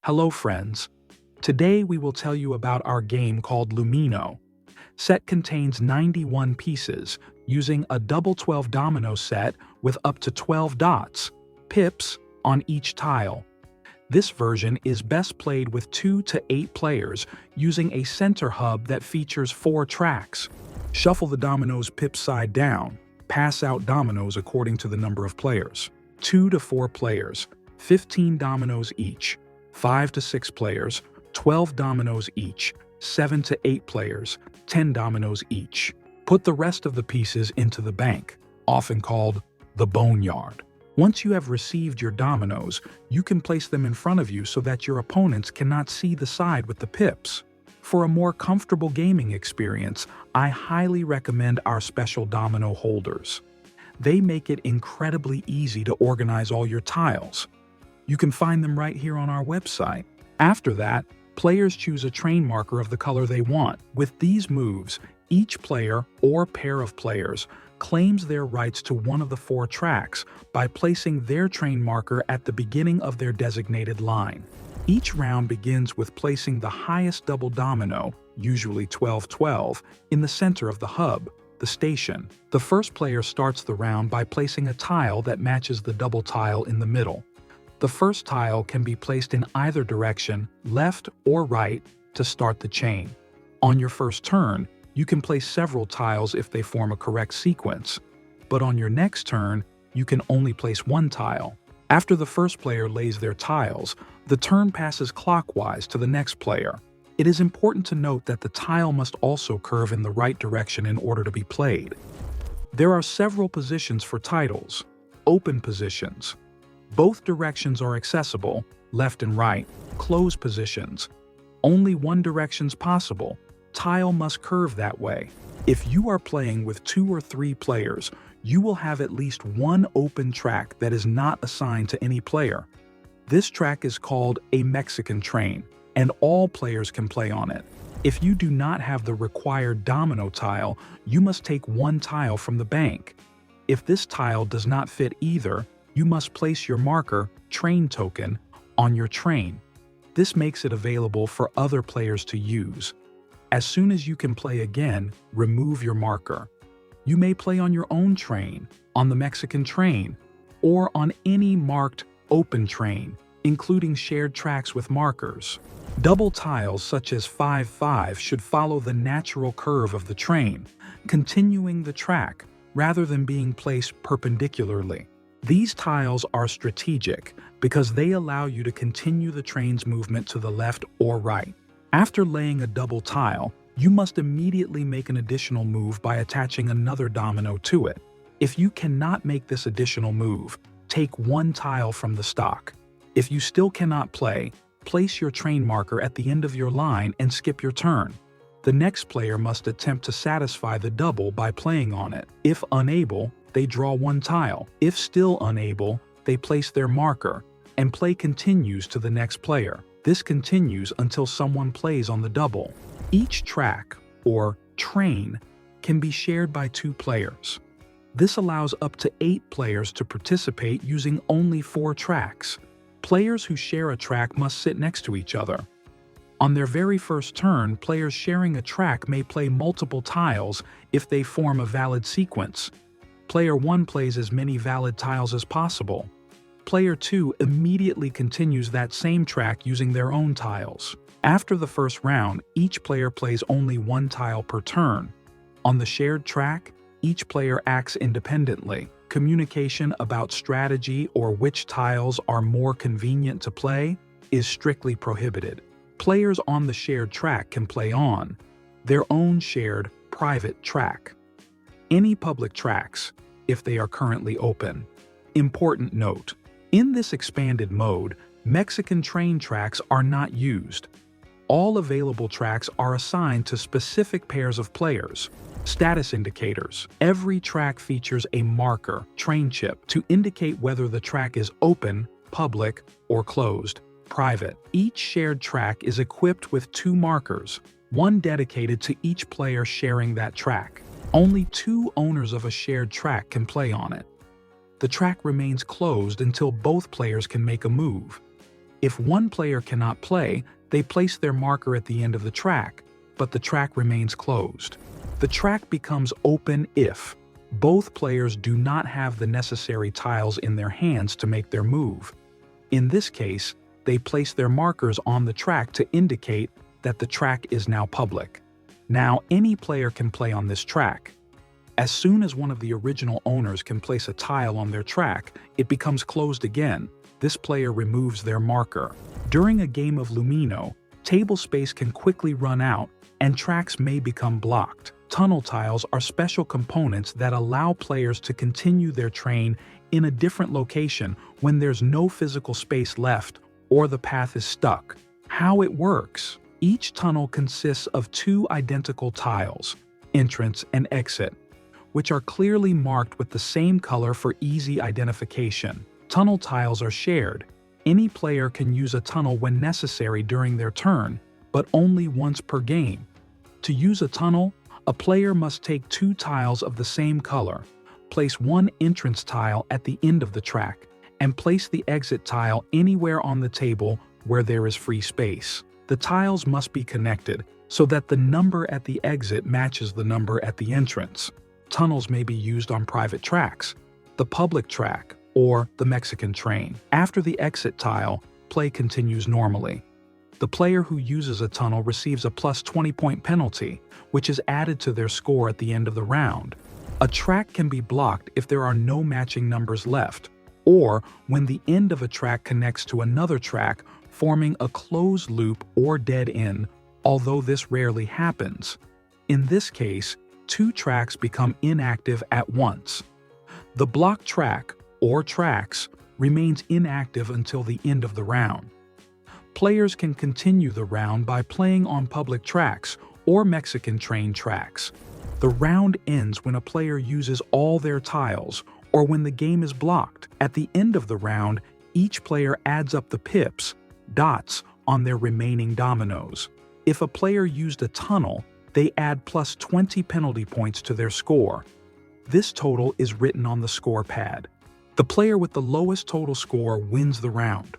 Hello friends. Today we will tell you about our game called Loomino. Set contains 91 pieces using a double 12 domino set with up to 12 dots, pips, on each tile. This version is best played with 2 to 8 players using a center hub that features 4 tracks. Shuffle the dominoes pips side down. Pass out dominoes according to the number of players. 2 to 4 players, 15 dominoes each. 5 to 6 players, 12 dominoes each. 7 to 8 players, 10 dominoes each. Put the rest of the pieces into the bank, often called the boneyard. Once you have received your dominoes, you can place them in front of you so that your opponents cannot see the side with the pips. For a more comfortable gaming experience, I highly recommend our special domino holders. They make it incredibly easy to organize all your tiles. You can find them right here on our website. After that, players choose a train marker of the color they want. With these moves, each player or pair of players claims their rights to one of the 4 tracks by placing their train marker at the beginning of their designated line. Each round begins with placing the highest double domino, usually 12-12, in the center of the hub, the station. The first player starts the round by placing a tile that matches the double tile in the middle. The first tile can be placed in either direction, left or right, to start the chain. On your first turn, you can place several tiles if they form a correct sequence, but on your next turn, you can only place 1 tile. After the first player lays their tiles, the turn passes clockwise to the next player. It is important to note that the tile must also curve in the right direction in order to be played. There are several positions for titles. Open positions. Both directions are accessible, left and right. Closed positions. Only one direction's possible. Tile must curve that way. If you are playing with 2 or 3 players, you will have at least one open track that is not assigned to any player. This track is called a Mexican Train, and all players can play on it. If you do not have the required domino tile, you must take 1 tile from the bank. If this tile does not fit either, you must place your marker, train token, on your train. This makes it available for other players to use. As soon as you can play again, remove your marker. You may play on your own train, on the Mexican Train, or on any marked open train, including shared tracks with markers. Double tiles such as 5-5 should follow the natural curve of the train, continuing the track rather than being placed perpendicularly. These tiles are strategic because they allow you to continue the train's movement to the left or right. After laying a double tile, you must immediately make an additional move by attaching another domino to it. If you cannot make this additional move, take 1 tile from the stock. If you still cannot play, place your train marker at the end of your line and skip your turn. The next player must attempt to satisfy the double by playing on it. If unable, they draw 1 tile. If still unable, they place their marker, and play continues to the next player. This continues until someone plays on the double. Each track, or train, can be shared by 2 players. This allows up to 8 players to participate using only 4 tracks. Players who share a track must sit next to each other. On their very first turn, players sharing a track may play multiple tiles if they form a valid sequence. Player 1 plays as many valid tiles as possible. Player 2 immediately continues that same track using their own tiles. After the first round, each player plays only 1 tile per turn. On the shared track, each player acts independently. Communication about strategy or which tiles are more convenient to play is strictly prohibited. Players on the shared track can play on their own shared private track. Any public tracks, if they are currently open. Important note: in this expanded mode, Mexican Train tracks are not used. All available tracks are assigned to specific pairs of players. Status indicators. Every track features a marker, train chip, to indicate whether the track is open, public, or closed, private. Each shared track is equipped with 2 markers, one dedicated to each player sharing that track. Only 2 owners of a shared track can play on it. The track remains closed until both players can make a move. If one player cannot play, they place their marker at the end of the track, but the track remains closed. The track becomes open if both players do not have the necessary tiles in their hands to make their move. In this case, they place their markers on the track to indicate that the track is now public. Now any player can play on this track. As soon as one of the original owners can place a tile on their track, it becomes closed again. This player removes their marker. During a game of Loomino, table space can quickly run out and tracks may become blocked. Tunnel tiles are special components that allow players to continue their train in a different location when there's no physical space left or the path is stuck. How it works: each tunnel consists of two identical tiles, entrance and exit, which are clearly marked with the same color for easy identification. Tunnel tiles are shared. Any player can use a tunnel when necessary during their turn, but only once per game. To use a tunnel, a player must take two tiles of the same color, place one entrance tile at the end of the track, and place the exit tile anywhere on the table where there is free space. The tiles must be connected so that the number at the exit matches the number at the entrance. Tunnels may be used on private tracks, the public track, or the Mexican Train. After the exit tile, play continues normally. The player who uses a tunnel receives a plus 20-point penalty, which is added to their score at the end of the round. A track can be blocked if there are no matching numbers left, or when the end of a track connects to another track, forming a closed loop or dead end, although this rarely happens. In this case, two tracks become inactive at once. The blocked track, or tracks, remains inactive until the end of the round. Players can continue the round by playing on public tracks or Mexican Train tracks. The round ends when a player uses all their tiles or when the game is blocked. At the end of the round, each player adds up the pips, dots, on their remaining dominoes. If a player used a tunnel, they add plus 20 penalty points to their score. This total is written on the score pad. The player with the lowest total score wins the round.